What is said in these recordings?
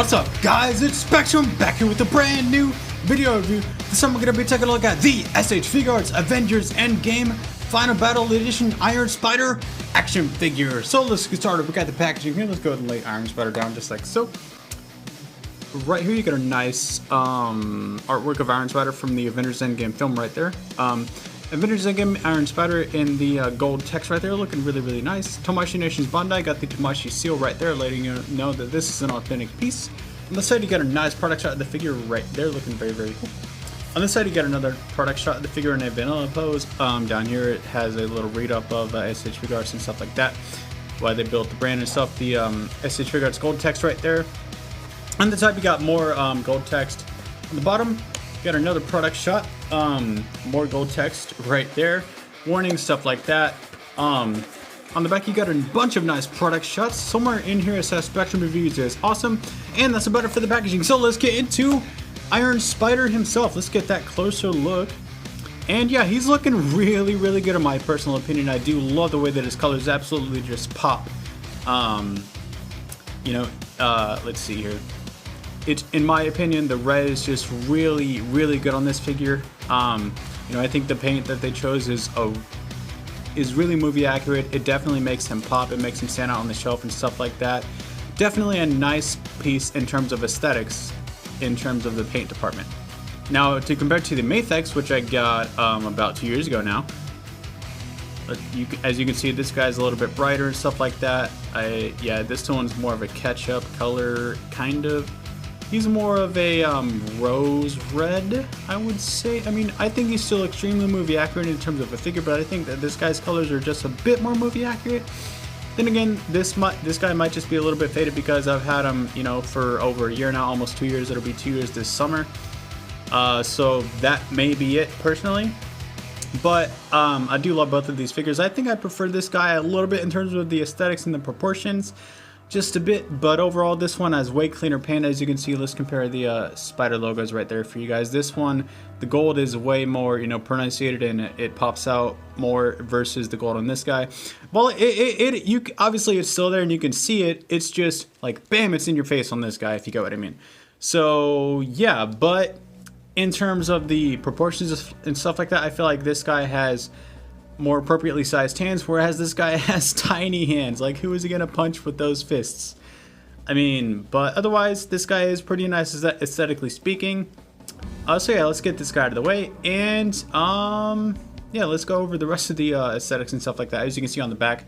What's up, guys? It's Spectrum back here with a brand new video review. This time we're going to be taking a look at the SH Figuarts Avengers Endgame Final Battle Edition Iron Spider action figure. So let's get started. We got the packaging here. Let's go ahead and lay Iron Spider down just like so. Right here you get a nice artwork of Iron Spider from the Avengers Endgame film right there. Avengers Endgame Iron Spider in the gold text right there, looking really nice. Tomoshi Nations Bandai got the Tomoshi seal right there, letting you know that this is an authentic piece. On the side you got a nice product shot of the figure right there, looking very cool. On this side you got another product shot of the figure in a vanilla pose. Down here it has a little read up of SH Figuarts and stuff like that, why they built the brand and stuff. The SH Figuarts gold text right there. On the top you got more gold text. On the bottom you got another product shot, more gold text right there, warning, stuff like that. On the back you got a bunch of nice product shots. Somewhere in here it says Spectrum Reviews is awesome, and that's about it for the packaging. So let's get into Iron Spider himself. Let's get that closer look. And yeah, he's looking really good in my personal opinion. I do love the way that his colors absolutely just pop. Let's see here. In my opinion, the red is just really good on this figure. I think the paint that they chose is really movie accurate. It definitely makes him pop. It makes him stand out on the shelf and stuff like that. Definitely a nice piece in terms of aesthetics, in terms of the paint department. Now, to compare to the Maythex, which I got about 2 years ago now, as you can see, this guy's a little bit brighter and stuff like that. This one's more of a ketchup color, kind of. He's more of a rose red, I would say. I mean, I think he's still extremely movie accurate in terms of a figure, but I think that this guy's colors are just a bit more movie accurate. Then again, this guy might just be a little bit faded because I've had him, for over a year now, almost 2 years. It'll be 2 years this summer. So that may be it personally. But I do love both of these figures. I think I prefer this guy a little bit in terms of the aesthetics and the proportions. Just a bit, but overall this one has way cleaner paint. As you can see, let's compare the spider logos right there for you guys. This one, the gold is way more pronunciated and it pops out more versus the gold on this guy. Well, obviously it's still there and you can see it. It's just like bam, it's in your face on this guy, if you get what I mean. So yeah, but in terms of the proportions and stuff like that, I feel like this guy has more appropriately sized hands, whereas this guy has tiny hands. Like, who is he gonna punch with those fists? I mean, but otherwise this guy is pretty nice aesthetically speaking. So yeah, let's get this guy out of the way, and yeah, let's go over the rest of the aesthetics and stuff like that. As you can see on the back,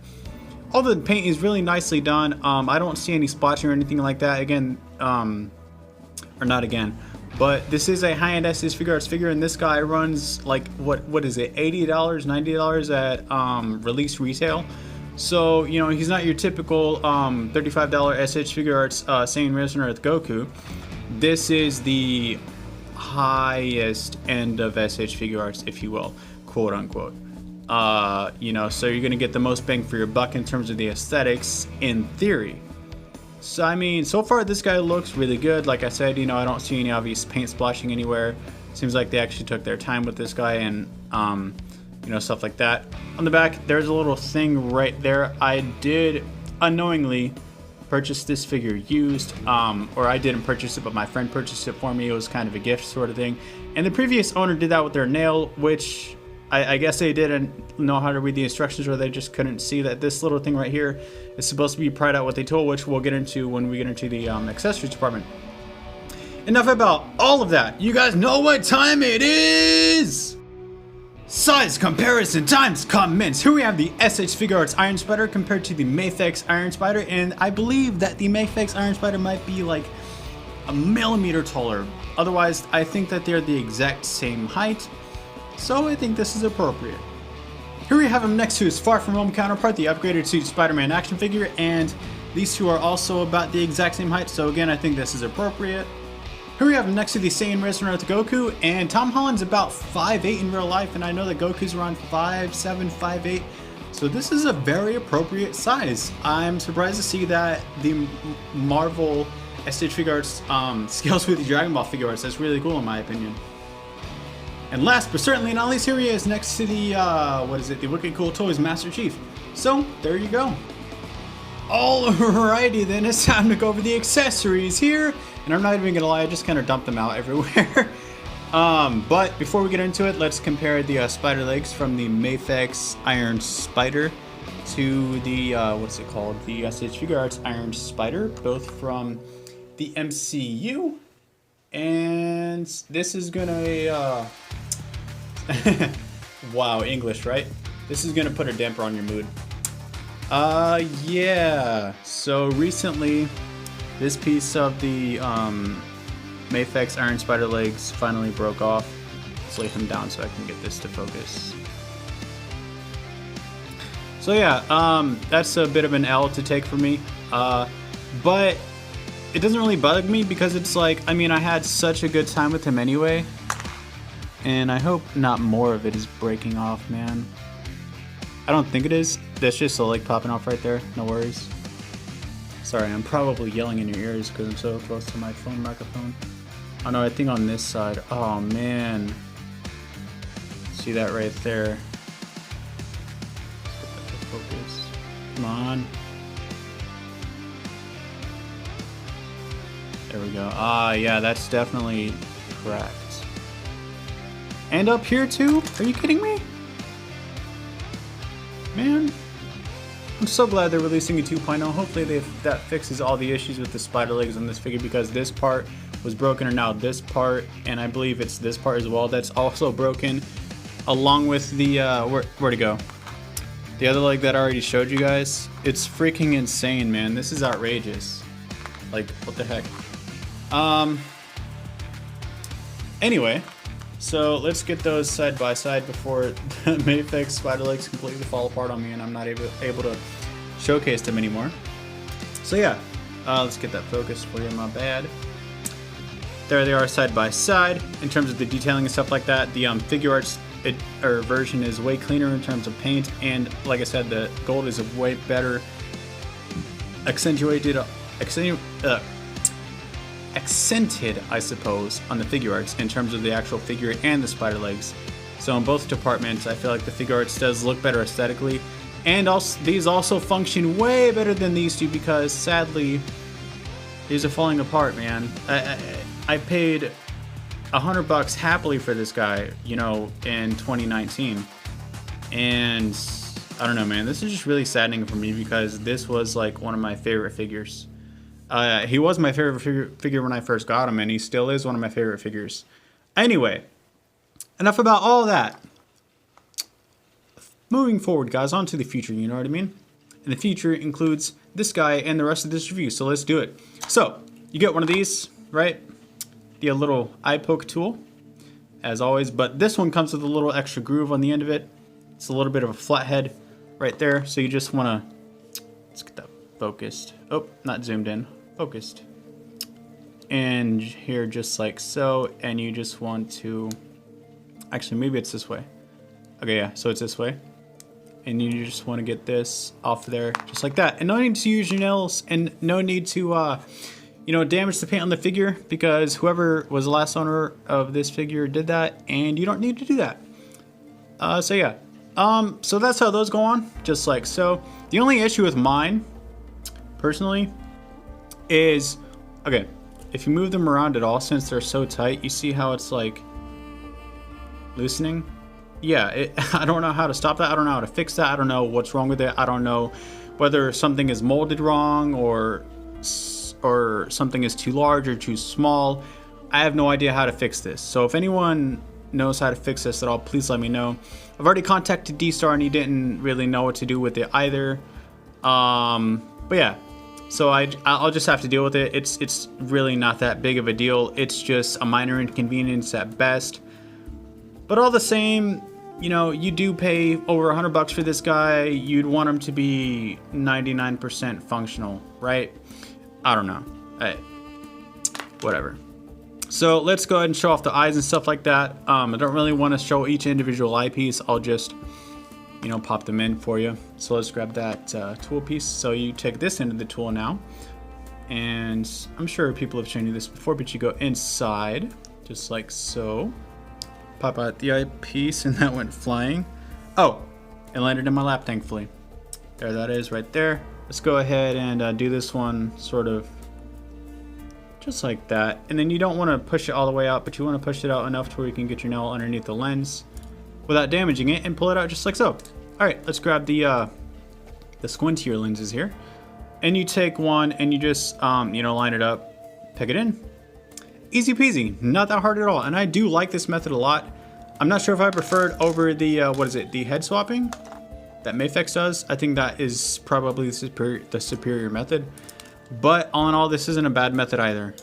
all the paint is really nicely done. I don't see any splotching or anything like that. Again, or not again, but this is a high-end SH Figuarts figure, and this guy runs like what is it, $80, $90 at release retail. So he's not your typical $35 SH Figuarts Saiyan Risen Earth Goku. This is the highest end of SH Figuarts, if you will, quote unquote. So you're gonna get the most bang for your buck in terms of the aesthetics, in theory. So I mean, so far this guy looks really good. Like I said, I don't see any obvious paint splashing anywhere. Seems like they actually took their time with this guy, and stuff like that. On the back, there's a little thing right there. I did unknowingly purchase this figure used, or I didn't purchase it, but my friend purchased it for me. It was kind of a gift sort of thing. And the previous owner did that with their nail, which I guess they didn't know how to read the instructions, or they just couldn't see that this little thing right here is supposed to be pried out what they told, which we'll get into when we get into the accessories department. Enough about all of that. You guys know what time it is! Size comparison times comments. Here we have the SH Figuarts Iron Spider compared to the Maythex Iron Spider, and I believe that the Maythex Iron Spider might be like a millimeter taller. Otherwise, I think that they're the exact same height. So I think this is appropriate. Here we have him next to his Far From Home counterpart, the upgraded suit Spider-Man action figure, and these two are also about the exact same height, so again, I think this is appropriate. Here we have him next to the Saiyan Risen Earth Goku, and Tom Holland's about 5'8" in real life, and I know that Goku's around 5'7", 5'8", so this is a very appropriate size. I'm surprised to see that the Marvel SH Figuarts scales with the Dragon Ball Figuarts. That's really cool in my opinion. And last but certainly not least, here he is next to the, the Wicked Cool Toys Master Chief. So, there you go. Alrighty then, it's time to go over the accessories here. And I'm not even gonna lie, I just kind of dumped them out everywhere. But before we get into it, let's compare the spider legs from the Mafex Iron Spider to the, what's it called? The Figuarts Iron Spider, both from the MCU. And this is gonna, wow, English, right? This is gonna put a damper on your mood. Yeah. So recently, this piece of the Mafex Iron Spider legs finally broke off. Let's lay him down so I can get this to focus. So yeah, that's a bit of an L to take for me. But it doesn't really bug me because it's like, I mean, I had such a good time with him anyway. And I hope not more of it is breaking off, man. I don't think it is. That's just a leg popping off right there. No worries. Sorry, I'm probably yelling in your ears because I'm so close to my phone microphone. Oh no, I think on this side. Oh man. See that right there. Let's get that to focus. Come on. There we go. Ah, yeah, that's definitely cracked. And up here too? Are you kidding me? Man, I'm so glad they're releasing a 2.0. Hopefully that fixes all the issues with the spider legs on this figure, because this part was broken, or now this part, and I believe it's this part as well that's also broken, along with the where'd it go? The other leg that I already showed you guys. It's freaking insane, man. This is outrageous. Like, what the heck? Anyway. So let's get those side by side before the Mafex spider legs completely fall apart on me and I'm not able to showcase them anymore. So yeah, let's get that focused for you, my bad. There they are side by side. In terms of the detailing and stuff like that, the Figuarts version is way cleaner in terms of paint, and like I said, the gold is way better accented, I suppose, on the Figuarts in terms of the actual figure and the spider legs. So in both departments, I feel like the Figuarts does look better aesthetically, and also these also function way better than these two, because sadly these are falling apart, man. I paid $100 happily for this guy, you know, in 2019, and I don't know, man, this is just really saddening for me because this was like one of my favorite figures. He was my favorite figure when I first got him, and he still is one of my favorite figures. Anyway, enough about all that. Moving forward, guys, on to the future, you know what I mean? And the future includes this guy and the rest of this review, so let's do it. So, you get one of these, right? The little eye poke tool, as always, but this one comes with a little extra groove on the end of it. It's a little bit of a flathead right there, so you just want to, let's get that focused. Oh, not zoomed in. Focused. And here, just like so, and you just want to, actually maybe it's this way. Okay, yeah, so it's this way, and you just want to get this off there just like that, and no need to use your nails, and no need to you know, damage the paint on the figure, because whoever was the last owner of this figure did that, and you don't need to do that. So yeah, so that's how those go on, just like so. The only issue with mine personally is, okay, if you move them around at all, since they're so tight, you see how it's like loosening? Yeah, I don't know how to stop that. I don't know how to fix that. I don't know what's wrong with it. I don't know whether something is molded wrong or something is too large or too small. I have no idea how to fix this. So if anyone knows how to fix this at all, please let me know. I've already contacted D-Star and he didn't really know what to do with it either. But yeah, so I'll just have to deal with it. It's really not that big of a deal. It's just a minor inconvenience at best. But all the same, you know, you do pay over $100 for this guy. You'd want him to be 99% functional, right? I don't know. Whatever. So let's go ahead and show off the eyes and stuff like that. I don't really want to show each individual eyepiece. I'll just, you know, pop them in for you. So let's grab that tool piece. So you take this end of the tool now, and I'm sure people have shown you this before, but you go inside just like so, pop out the eyepiece, and that went flying. Oh, it landed in my lap, thankfully. There that is right there. let's go ahead and do this one sort of just like that. And then you don't want to push it all the way out, but you want to push it out enough to where you can get your nail underneath the lens without damaging it and pull it out just like so. All right, let's grab the squintier lenses here. And you take one and you just, you know, line it up, peg it in. Easy peasy, not that hard at all. And I do like this method a lot. I'm not sure if I prefer it over the, the head swapping that Mafex does. I think that is probably the superior method. But all in all, this isn't a bad method either.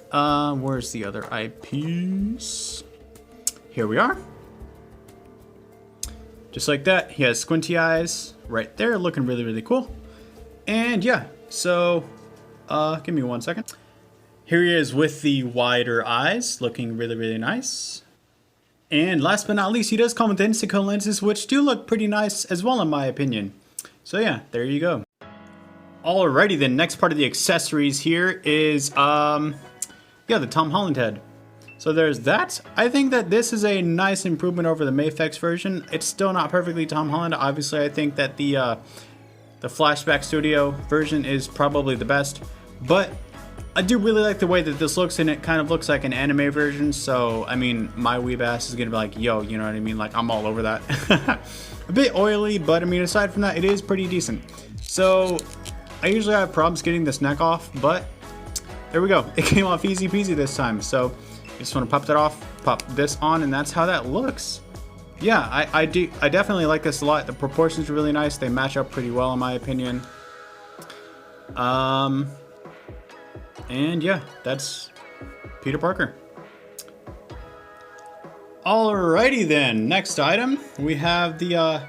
Where's the other eyepiece? Here we are. Just like that. He has squinty eyes right there, looking really, really cool. And yeah, so give me 1 second. Here he is with the wider eyes, looking really, really nice. And last but not least, he does come with the Instaco lenses, which do look pretty nice as well, in my opinion. So yeah, there you go. Alrighty, the next part of the accessories here is, yeah, the Tom Holland head. So there's that. I think that this is a nice improvement over the Mafex version. It's still not perfectly Tom Holland. Obviously, I think that the Flashback Studio version is probably the best. But I do really like the way that this looks, and it kind of looks like an anime version. So, I mean, my weeb ass is going to be like, yo, you know what I mean? Like, I'm all over that. A bit oily, but I mean, aside from that, it is pretty decent. So I usually have problems getting this neck off, but there we go. It came off easy peasy this time. So you just want to pop that off, pop this on, and that's how that looks. Yeah, I definitely like this a lot. The proportions are really nice. They match up pretty well in my opinion. And yeah, that's Peter Parker. Alrighty then, next item, we have the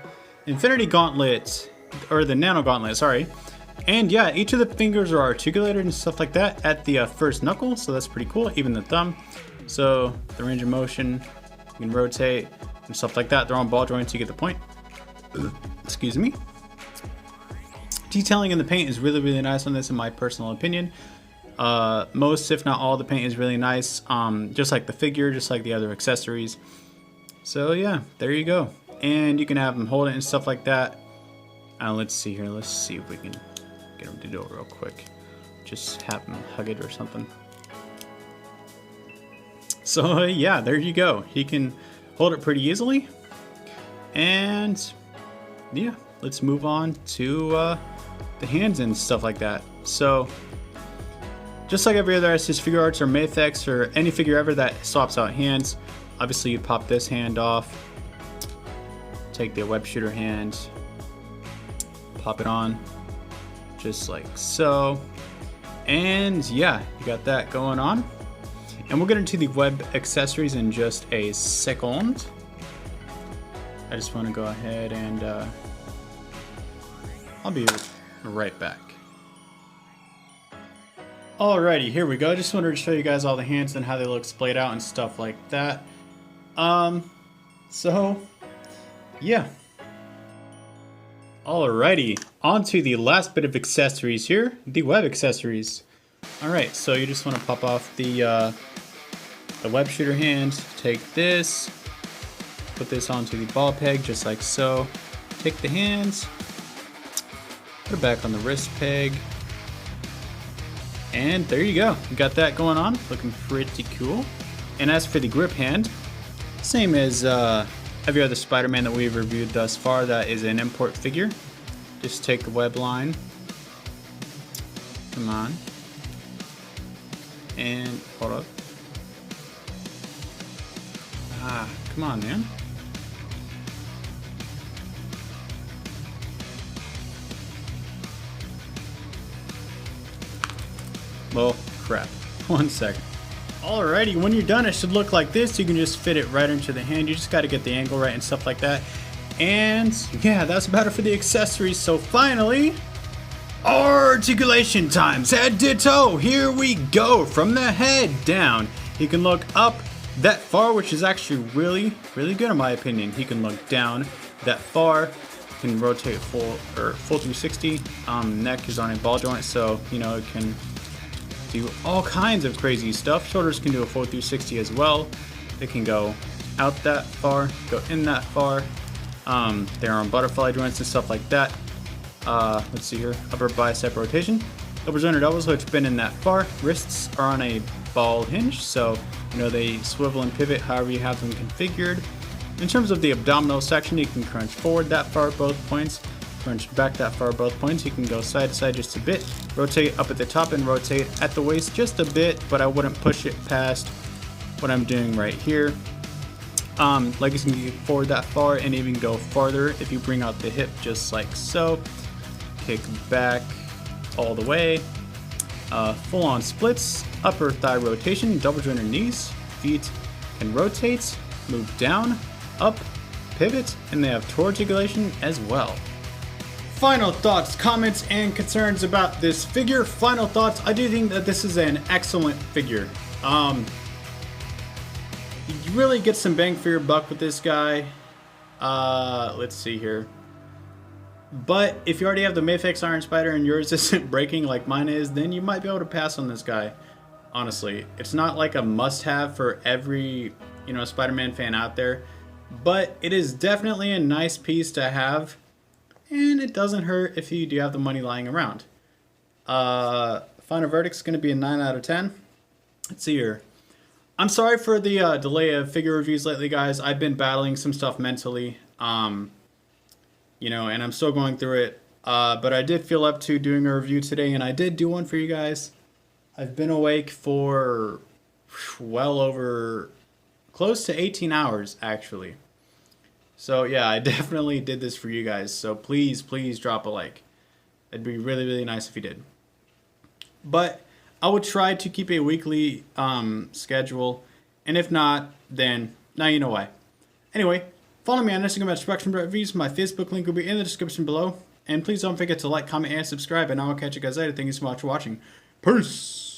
Infinity Gauntlet, or the Nano Gauntlet, sorry. And yeah, each of the fingers are articulated and stuff like that at the first knuckle, so that's pretty cool, even the thumb. So the range of motion, you can rotate and stuff like that. They're on ball joints, you get the point. Excuse me. Detailing in the paint is really, really nice on this in my personal opinion. Most, if not all, the paint is really nice, just like the figure, just like the other accessories. So yeah, there you go. And you can have them hold it and stuff like that. Let's see here. Let's see if we can get him to do it real quick. Just have him hug it or something. So yeah, there you go. He can hold it pretty easily. And yeah, let's move on to the hands and stuff like that. So just like every other Estes Figuarts or Mafex or any figure ever that swaps out hands, obviously you pop this hand off, take the web shooter hand, pop it on, just like so. And yeah, you got that going on. And we'll get into the web accessories in just a second. I just want to go ahead and I'll be right back. Alrighty, here we go. Just wanted to show you guys all the hands and how they look splayed out and stuff like that. So yeah. Alrighty, on to the last bit of accessories here, the web accessories. Alright, so you just want to pop off the web shooter hand, take this, put this onto the ball peg just like so. Take the hands, put it back on the wrist peg. And there you go. You got that going on. Looking pretty cool. And as for the grip hand, same as every other Spider-Man that we've reviewed thus far, that is an import figure. Just take the web line. Come on. And hold up. Ah, come on, man. Well, crap. 1 second. Alrighty, when you're done, it should look like this. You can just fit it right into the hand. You just got to get the angle right and stuff like that. And yeah, that's about it for the accessories. So finally, articulation times head to toe. Here we go. From the head down, he can look up that far, which is actually really, really good in my opinion. He can look down that far. Can rotate full 360. Neck is on a ball joint, so you know it can do all kinds of crazy stuff. Shoulders can do a full 360 as well. They can go out that far, go in that far. They're on butterfly joints and stuff like that. Let's see here. Upper bicep rotation. Elbows under doubles, which bend in that far. Wrists are on a ball hinge, so they swivel and pivot however you have them configured. In terms of the abdominal section, you can crunch forward that far at both points, crunch back that far at both points. You can go side to side just a bit, rotate up at the top and rotate at the waist just a bit, but I wouldn't push it past what I'm doing right here. Legs can go forward that far and even go farther if you bring out the hip just like so. Kick back all the way. Full on splits, upper thigh rotation, double jointed knees, feet can rotate, move down, up, pivot, and they have toe articulation as well. Final thoughts, comments, and concerns about this figure. Final thoughts, I do think that this is an excellent figure. You really get some bang for your buck with this guy. Let's see here. But if you already have the Mayfix Iron Spider and yours isn't breaking like mine is, then you might be able to pass on this guy. Honestly, it's not like a must-have for every Spider-Man fan out there, but it is definitely a nice piece to have, and it doesn't hurt if you do have the money lying around. Final verdict's going to be a 9 out of 10. Let's see here. I'm sorry for the delay of figure reviews lately, guys. I've been battling some stuff mentally, and I'm still going through it. But I did feel up to doing a review today, and I did do one for you guys. I've been awake for well over close to 18 hours, actually. So yeah, I definitely did this for you guys. So please drop a like. It'd be really, really nice if you did. But I would try to keep a weekly schedule, and if not, then now you know why. Anyway, follow me on Instagram at Spectrum Reviews. My Facebook link will be in the description below. And please don't forget to like, comment, and subscribe, and I will catch you guys later. Thank you so much for watching. Peace!